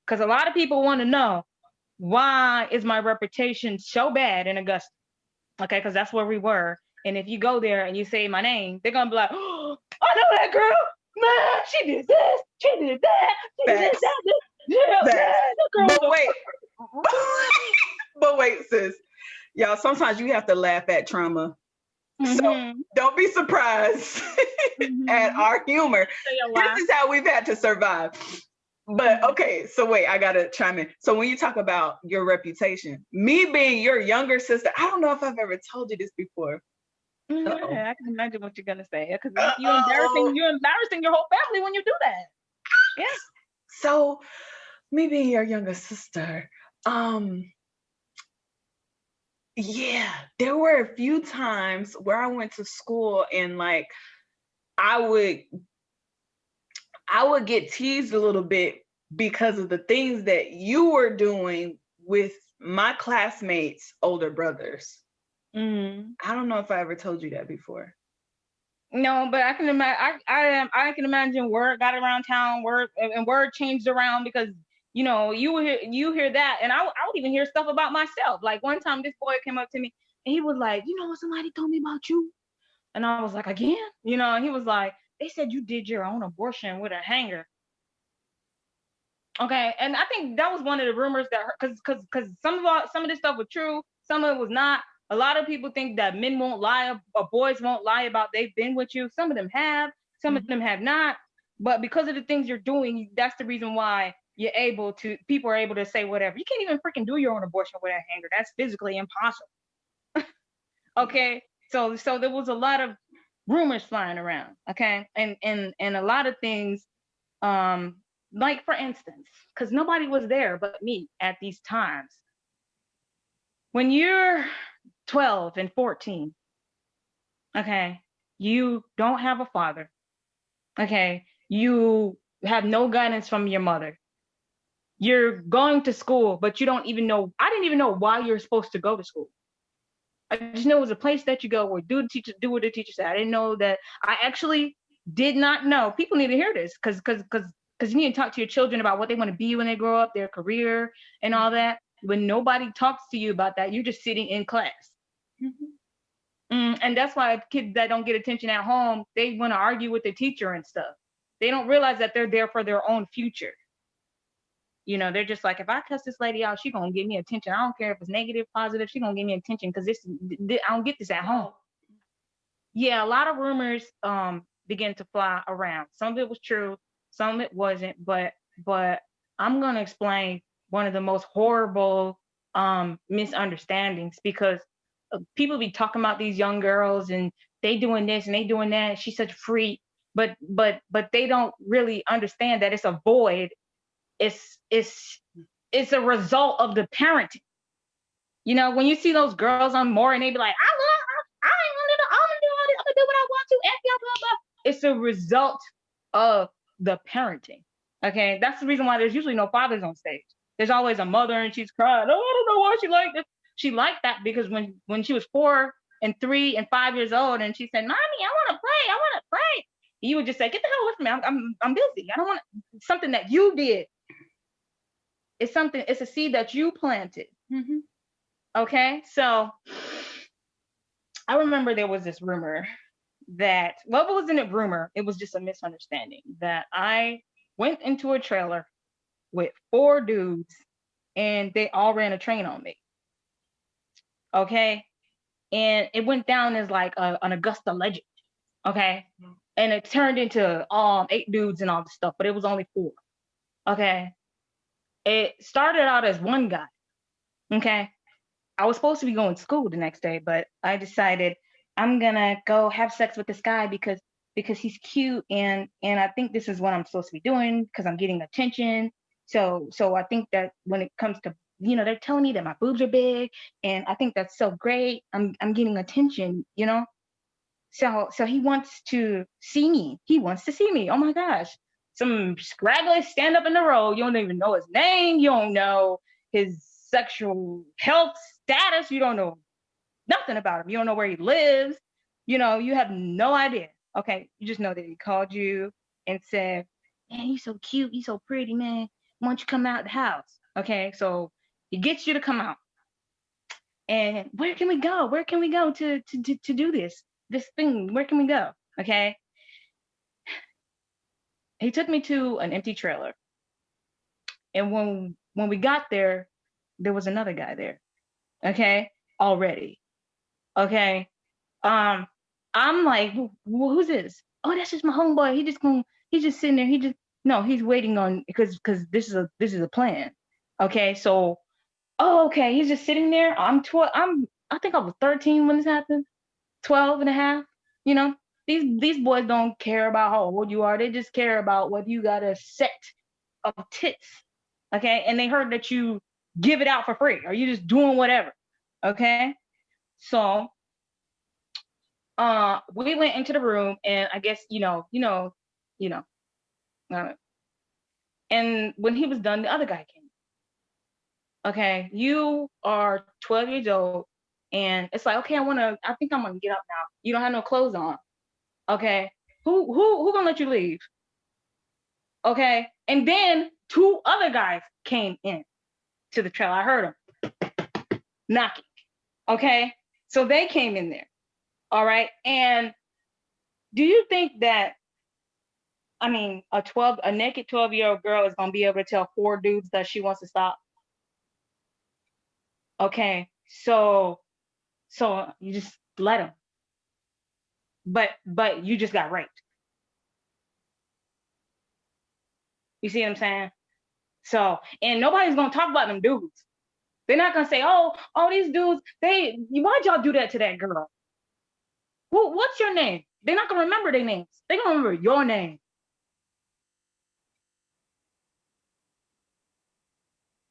Because a lot of people want to know, why is my reputation so bad in Augusta? Okay, because that's where we were. And if you go there and you say my name, they're gonna be like, "Oh, I know that girl. Man, she did this, she did that, she did Facts. that. Yeah, man, Facts. that girl But was wait, but wait, sis. Y'all, sometimes you have to laugh at trauma. a So don't be surprised at our humor. Say a This lot. is how we've had to survive. But okay, so wait, I gotta chime in. So when you talk about your reputation, me being your younger sister, I don't know if I've ever told you this before. Uh-oh. Yeah, I can imagine what you're gonna say. Because Uh-oh. you're embarrassing your whole family when you do that. Yeah. So me being your younger sister, yeah, there were a few times where I went to school and like I would I would get teased a little bit because of the things that you were doing with my classmates' older brothers. Mm. I don't know if I ever told you that before. No, but I can imagine. I can imagine word got around town, word and word changed around because you hear that, and I would even hear stuff about myself. Like one time, this boy came up to me and he was like, what somebody told me about you, and I was like, again, and he was like, they said you did your own abortion with a hanger. Okay, and I think that was one of the rumors that because some of this stuff was true, some of it was not. A lot of people think that men won't lie or boys won't lie about they've been with you. Some of them have, some of them have not. But because of the things you're doing, that's the reason why people are able to say whatever. You can't even freaking do your own abortion with a hanger. That's physically impossible. Okay, so there was a lot of rumors flying around. Okay, and a lot of things um, like for instance, because nobody was there but me at these times. When you're 12 and 14, okay, you don't have a father. Okay, you have no guidance from your mother. You're going to school, but you don't even know. I didn't even know why you're supposed to go to school. I just know it was a place that you go where do what the teacher said. I didn't know that. I actually did not know. People need to hear this because you need to talk to your children about what they want to be when they grow up, their career and all that. When nobody talks to you about that, you're just sitting in class. And that's why kids that don't get attention at home, they want to argue with the teacher and stuff. They don't realize that they're there for their own future. They're just like, if I cuss this lady out, she's gonna give me attention. I don't care if it's negative, positive, she's gonna give me attention because I don't get this at home. Yeah, a lot of rumors began to fly around. Some of it was true, some of it wasn't, but I'm gonna explain one of the most horrible misunderstandings because people be talking about these young girls and they doing this and they doing that. She's such a freak, but they don't really understand that it's a void. It's a result of the parenting. When you see those girls on more and they be like, I ain't gonna do, I'm gonna do all this, I'm gonna do what I want to, F y'all, blah blah. It's a result of the parenting. Okay, that's the reason why there's usually no fathers on stage. There's always a mother and she's crying. Oh, I don't know why she liked this. She liked that because when she was 4 and 3 and 5 years old and she said, "Mommy, I want to play. I want to play." You would just say, "Get the hell away from me. I'm busy. I don't want something that you did." It's a seed that you planted. Okay, so I remember there was this rumor that, well, it wasn't a rumor, it was just a misunderstanding that I went into a trailer with 4 dudes and they all ran a train on me. Okay, and it went down as like an Augusta legend. Okay, and it turned into 8 dudes and all this stuff, but it was only 4. Okay, it started out as one guy. Okay, I was supposed to be going to school the next day, but I decided I'm gonna go have sex with this guy because he's cute and I think this is what I'm supposed to be doing because I'm getting attention. So I think that when it comes to they're telling me that my boobs are big and I think that's so great. I'm getting attention. So he wants to see me. He wants to see me. Oh my gosh. Some scraggly stand up in the road. You don't even know his name. You don't know his sexual health status. You don't know nothing about him. You don't know where he lives. You have no idea. Okay. You just know that he called you and said, "Man, you so cute. You so pretty, man. why don't you come out the house? Okay, so he gets you to come out. And where can we go? Where can we go to do this thing? Where can we go? Okay. He took me to an empty trailer. And when we got there was another guy there. Okay. Already. Okay. Um, I'm like, who's this? Oh, that's just my homeboy. He's just sitting there. He just no, he's waiting on because this is a plan. Okay, so oh, okay, he's just sitting there. I'm 12. I think I was 13 when this happened. 12 and a half. You know, these boys don't care about how old you are. They just care about whether you got a set of tits. Okay, and they heard that you give it out for free or you just doing whatever. Okay, so we went into the room and I guess you know uh, and when he was done the other guy came. Okay, you are 12 years old and it's like, okay, I think I'm gonna get up now. You don't have no clothes on. Okay, who gonna let you leave? Okay, and then two other guys came in to the trailer. I heard them knocking. Okay, so they came in there. All right, and do you think that I mean, a naked 12-year-old girl is gonna be able to tell four dudes that she wants to stop? Okay, so you just let them, but you just got raped. You see what I'm saying? So, and nobody's gonna talk about them dudes. They're not gonna say, oh, these dudes, why'd y'all do that to that girl? What's your name? They're not gonna remember their names. They're gonna remember your name.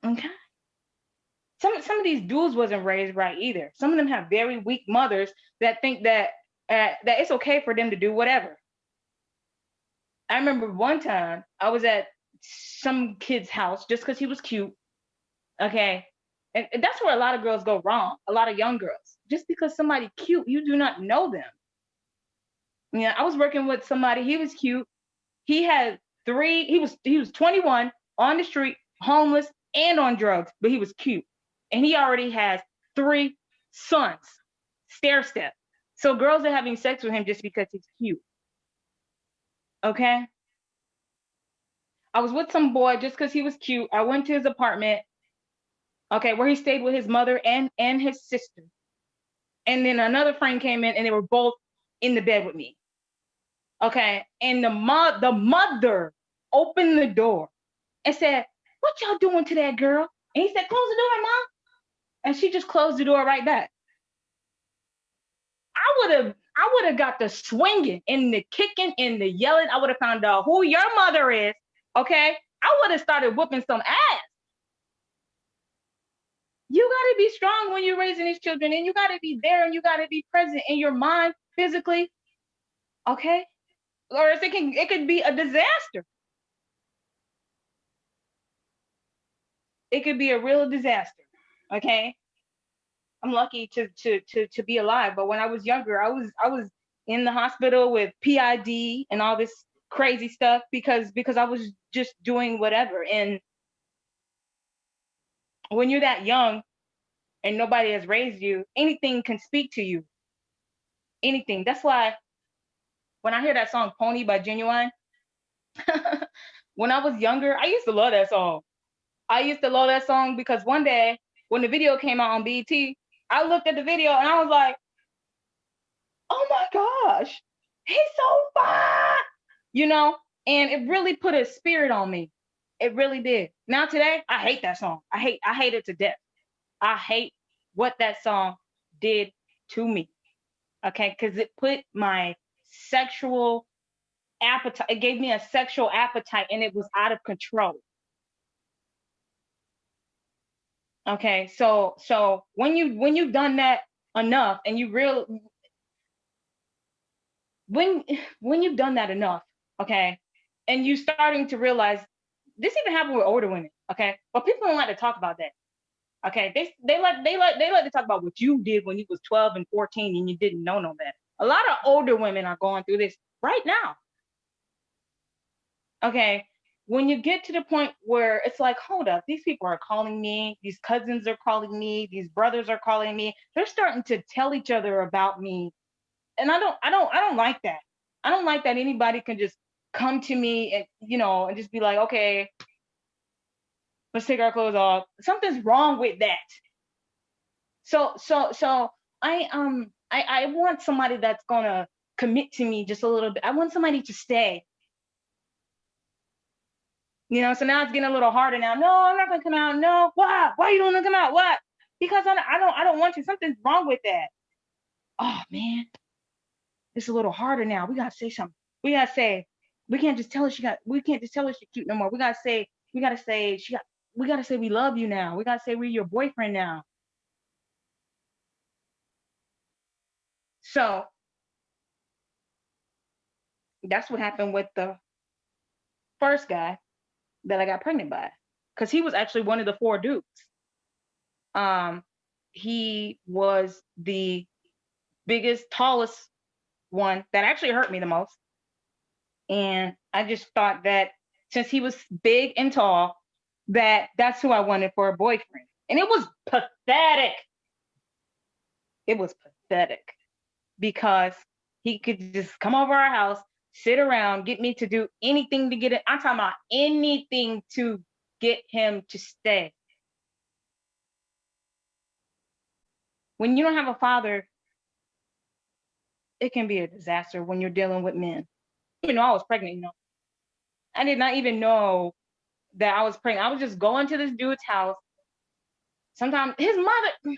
Okay. Some of these dudes wasn't raised right either. Some of them have very weak mothers that think that it's okay for them to do whatever. I remember one time I was at some kid's house just because he was cute. Okay. And that's where a lot of girls go wrong. A lot of young girls. Just because somebody cute, you do not know them. Yeah, I was working with somebody, he was cute. He had he was 21 on the street, homeless and on drugs, but he was cute. And he already has three sons. Stair step. So girls are having sex with him just because he's cute. Okay? I was with some boy just because he was cute. I went to his apartment, okay, where he stayed with his mother and his sister. And then another friend came in and they were both in the bed with me. Okay. And the mother opened the door and said, "What y'all doing to that girl?" And he said, "Close the door, mom." And she just closed the door right back. I would have got the swinging and the kicking and the yelling. I would have found out who your mother is. Okay. I would have started whooping some ass. You got to be strong when you're raising these children, and you got to be there, and you got to be present in your mind physically. Okay. Or else it could be a disaster. It could be a real disaster. Okay. I'm lucky to be alive. But when I was younger, I was in the hospital with PID and all this crazy stuff because I was just doing whatever. And when you're that young and nobody has raised you, anything can speak to you. Anything. That's why when I hear that song Pony by Genuine, when I was younger, I used to love that song. I used to love that song because one day when the video came out on BET, I looked at the video and I was like, "Oh my gosh, he's so fine," you know, and it really put a spirit on me. It really did. Now today, I hate that song. I hate it to death. I hate what that song did to me. Okay, because it put my sexual appetite. It gave me a sexual appetite, and it was out of control. Okay, so when you've done that enough, and you real when when you've done that enough, okay, and you starting to realize this even happened with older women, okay, but people don't like to talk about that. Okay, they like to talk about what you did when you was 12 and 14 and you didn't know no better. A lot of older women are going through this right now. Okay, when you get to the point where it's like, hold up, these people are calling me, these cousins are calling me, these brothers are calling me, they're starting to tell each other about me. And I don't like that. I don't like that anybody can just come to me and and just be like, okay, let's take our clothes off. Something's wrong with that. So I want somebody that's gonna commit to me just a little bit. I want somebody to stay. So now it's getting a little harder now. No, I'm not gonna come out. No, why? Why you don't wanna come out? What? Because I don't want to. Something's wrong with that. Oh man, it's a little harder now. We gotta say something. We gotta say, we can't just tell her we can't just tell her she's cute no more. We gotta say we gotta say we love you now. We gotta say we're your boyfriend now. So that's what happened with the first guy that I got pregnant by. Because he was actually one of the four dukes. Um, he was the biggest, tallest one that actually hurt me the most. And I just thought that since he was big and tall, that's who I wanted for a boyfriend. And it was pathetic. It was pathetic because he could just come over our house, sit around, get me to do anything to get it. I'm talking about anything to get him to stay. When you don't have a father, it can be a disaster when you're dealing with men. Even though I was pregnant. I did not even know that I was pregnant. I was just going to this dude's house. Sometimes his mother,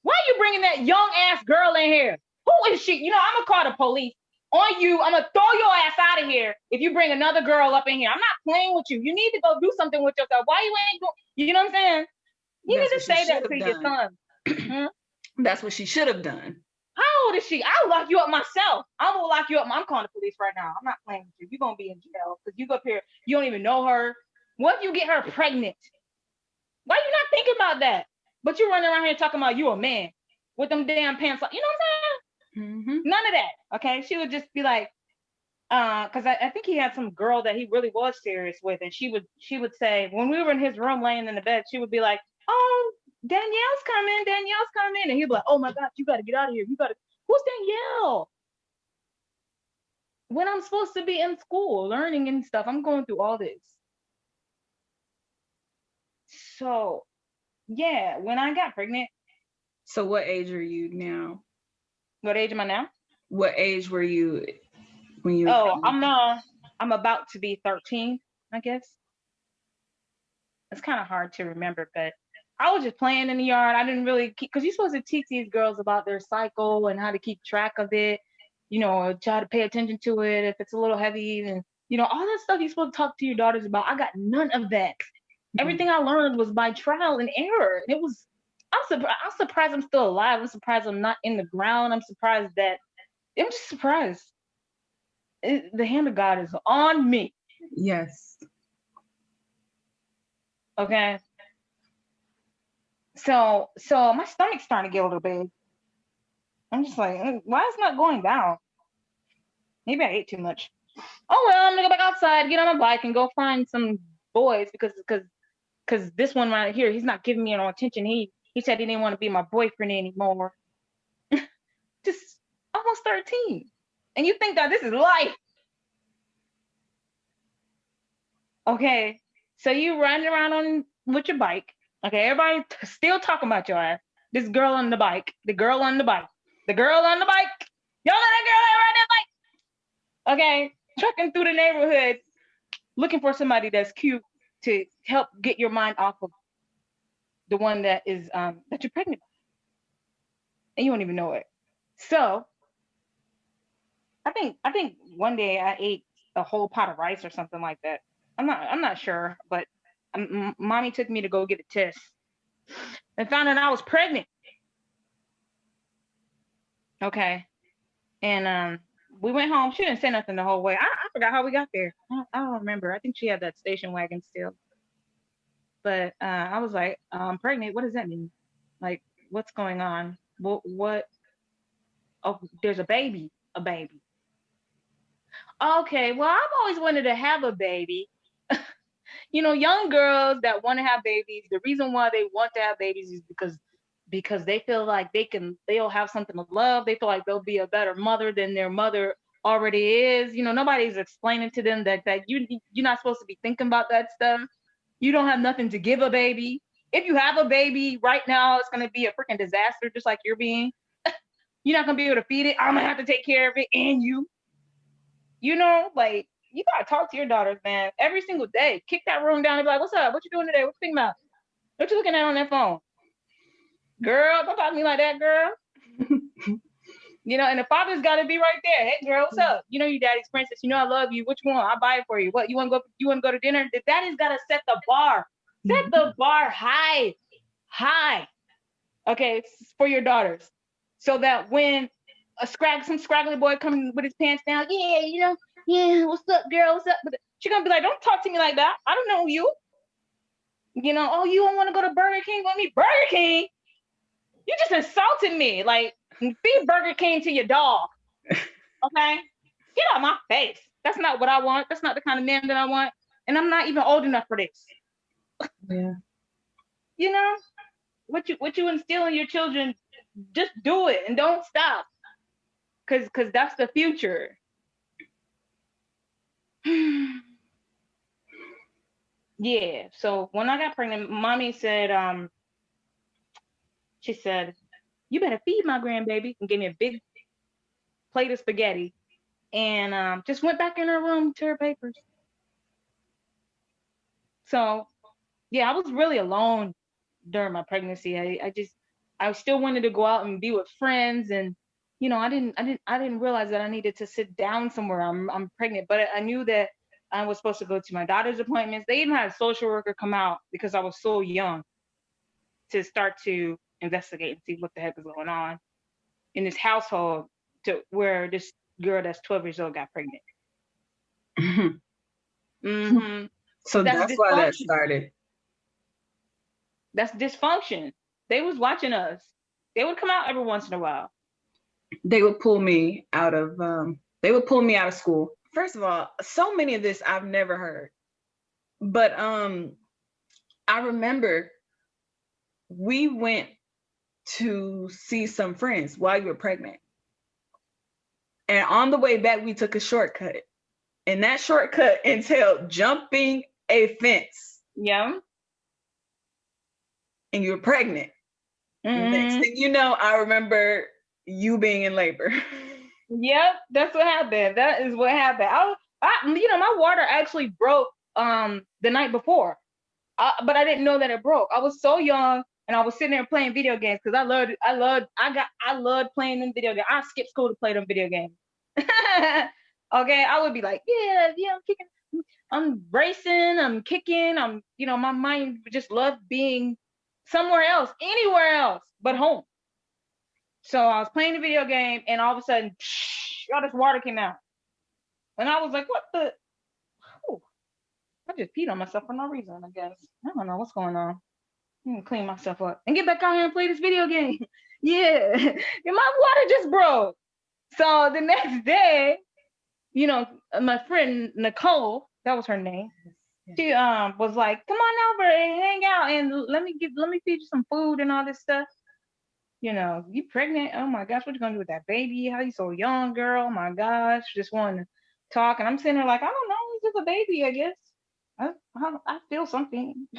why are you bringing that young ass girl in here? Who is she? I'm gonna call the police on you. I'm gonna throw your ass out of here if you bring another girl up in here. I'm not playing with you. You need to go do something with yourself. Why you ain't doing? You know what I'm saying? You That's need what to she say should that have to your done. son. Hmm? That's what she should have done. How old is she? I'll lock you up myself. I'm gonna lock you up. I'm calling the police right now. I'm not playing with you. You're gonna be in jail because you go up here. You don't even know her. What if you get her pregnant? Why you not thinking about that? But you running around here talking about you a man with them damn pants. You know what I'm saying? Mm-hmm. None of that. Okay. She would just be like, because I think he had some girl that he really was serious with, and she would say when we were in his room laying in the bed, she would be like, "Oh, Danielle's coming," and he'd be like, "Oh my God, you got to get out of here. You got to." Who's Danielle? When I'm supposed to be in school learning and stuff, I'm going through all this. So yeah, when I got pregnant, So what age are you now? what age am I now? What age were you when you were Oh, pregnant? I'm about to be 13, I guess. It's kind of hard to remember, but I was just playing in the yard. I didn't really keep, because you're supposed to teach these girls about their cycle and how to keep track of it, try to pay attention to it if it's a little heavy and, all that stuff you're supposed to talk to your daughters about. I got none of that. Mhm. Everything I learned was by trial and error. And I'm surprised I'm still alive. I'm surprised I'm not in the ground. I'm just surprised. The hand of God is on me. Yes. Okay. So my stomach's starting to get a little big. I'm just like, why is it not going down? Maybe I ate too much. Oh well, I'm gonna go back outside, get on my bike, and go find some boys because this one right here, he's not giving me no attention. He said he didn't want to be my boyfriend anymore. Just almost 13, and you think that this is life? Okay, so you riding around on with your bike. Okay, everybody still talking about your ass. This girl on the bike, the girl on the bike, the girl on the bike. Y'all let that girl ride that bike. Okay, trucking through the neighborhood, looking for somebody that's cute to help get your mind off of the one that you're pregnant by, and you don't even know it. So I think one day I ate a whole pot of rice or something like that. I'm not sure, but mommy took me to go get a test and found out I was pregnant. Okay, and we went home. She didn't say nothing the whole way. I forgot how we got there. I don't remember. I think she had that station wagon still. But I was like, I'm pregnant. What does that mean? Like, what's going on? What? Oh, there's a baby. A baby. Okay, well, I've always wanted to have a baby. Young girls that want to have babies, the reason why they want to have babies is because they feel like they'll have something to love. They feel like they'll be a better mother than their mother already is. Nobody's explaining to them that you're not supposed to be thinking about that stuff. You don't have nothing to give a baby. If you have a baby right now, it's gonna be a freaking disaster, just like you're being. You're not gonna be able to feed it. I'm gonna have to take care of it and like you gotta talk to your daughters, man, every single day. Kick that room down and be like, "What's up? What you doing today? What you thinking about? What you looking at on that phone, girl? Don't talk to me like that, girl." And the father's got to be right there. "Hey, girl, what's up? You daddy's princess. I love you. What you want? I'll buy it for you. What you want to go? You want to go to dinner?" The daddy's got to set the bar. Set the bar high, high. Okay, for your daughters, so that when some scraggly boy coming with his pants down, yeah, what's up, girl? What's up? But she's gonna be like, "Don't talk to me like that. I don't know you. Oh, you don't want to go to Burger King with me? Burger King? You just insulted me. Like, feed Burger King to your dog. Okay? Get out of my face. That's not what I want. That's not the kind of man that I want. And I'm not even old enough for this." Yeah. What you instill in your children, just do it and don't stop. Cause that's the future. Yeah. So when I got pregnant, mommy said, she said, "You better feed my grandbaby," and gave me a big plate of spaghetti, and just went back in her room to her papers. So yeah, I was really alone during my pregnancy. I still wanted to go out and be with friends, and I didn't realize that I needed to sit down somewhere. I'm pregnant, but I knew that I was supposed to go to my daughter's appointments. They even had a social worker come out because I was so young to start to investigate and see what the heck is going on in this household, to where this girl that's 12 years old got pregnant. Mm-hmm. So That's that's why that dysfunction. started. That's dysfunction. They was watching us. They would come out every once in a while. They would pull me out of school. First of all, so many of this I've never heard. But I remember we went to see some friends while you were pregnant. And on the way back, we took a shortcut. And that shortcut entailed jumping a fence. Yeah. And you were pregnant. Mm-hmm. Next thing you know, I remember you being in labor. Yep, that's what happened. That is what happened. My water actually broke the night before, but I didn't know that it broke. I was so young, and I was sitting there playing video games because I loved playing them video games. I skipped school to play them video games. Okay, I would be like, yeah, I'm kicking, I'm racing, I'm kicking, my mind just loved being somewhere else, anywhere else but home. So I was playing the video game, and all of a sudden, all this water came out. And I was like, what the? Oh, I just peed on myself for no reason, I guess. I don't know what's going on. I'm gonna clean myself up and get back out here and play this video game. Yeah. And my water just broke. So the next day, my friend Nicole, that was her name. She was like, "Come on over and hang out, and let me feed you some food and all this stuff. You pregnant? Oh my gosh, what you gonna do with that baby? How you so young, girl? Oh my gosh, just wanting to talk." And I'm sitting there like, I don't know, it's just a baby, I guess. I feel something. I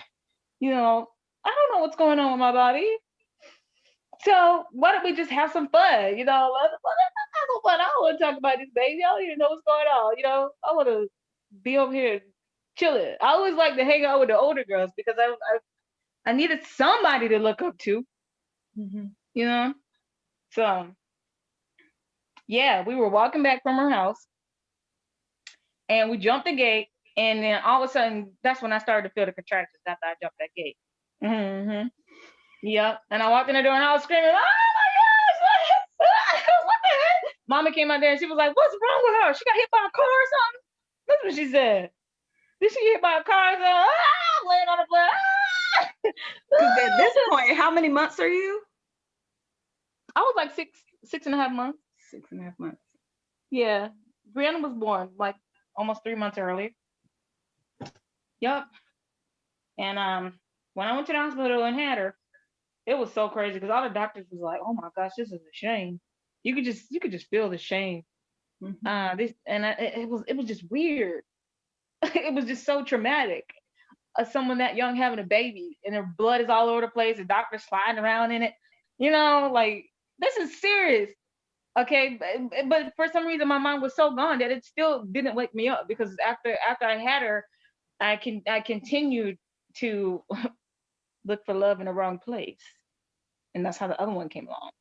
don't know what's going on with my body. So why don't we just have some fun? Let's have some fun. I don't want to talk about this baby. I don't even know what's going on. I want to be over here chilling. I always like to hang out with the older girls because I needed somebody to look up to. Mm-hmm. So yeah, we were walking back from her house, and we jumped the gate, and then all of a sudden, that's when I started to feel the contractions after I jumped that gate. Mm-hmm. Yep. And I walked in the door, and I was screaming, "Oh my gosh, what the heck?" Mama came out there, and she was like, "What's wrong with her? She got hit by a car or something?" That's what she said. Did she get hit by a car or something? I'm laying on the floor. Because at this point, how many months are you? I was like 6.5 months. 6.5 months. Yeah. Brianna was born like almost 3 months earlier. Yup. And when I went to the hospital and had her, it was so crazy because all the doctors was like, "Oh my gosh, this is a shame." You could just feel the shame. Mhm. This and it was just weird. It was just so traumatic. Someone that young having a baby and their blood is all over the place, the doctor's sliding around in it. Like this is serious. Okay, but for some reason my mind was so gone that it still didn't wake me up because after I had her, I continued to look for love in the wrong place, and that's how the other one came along.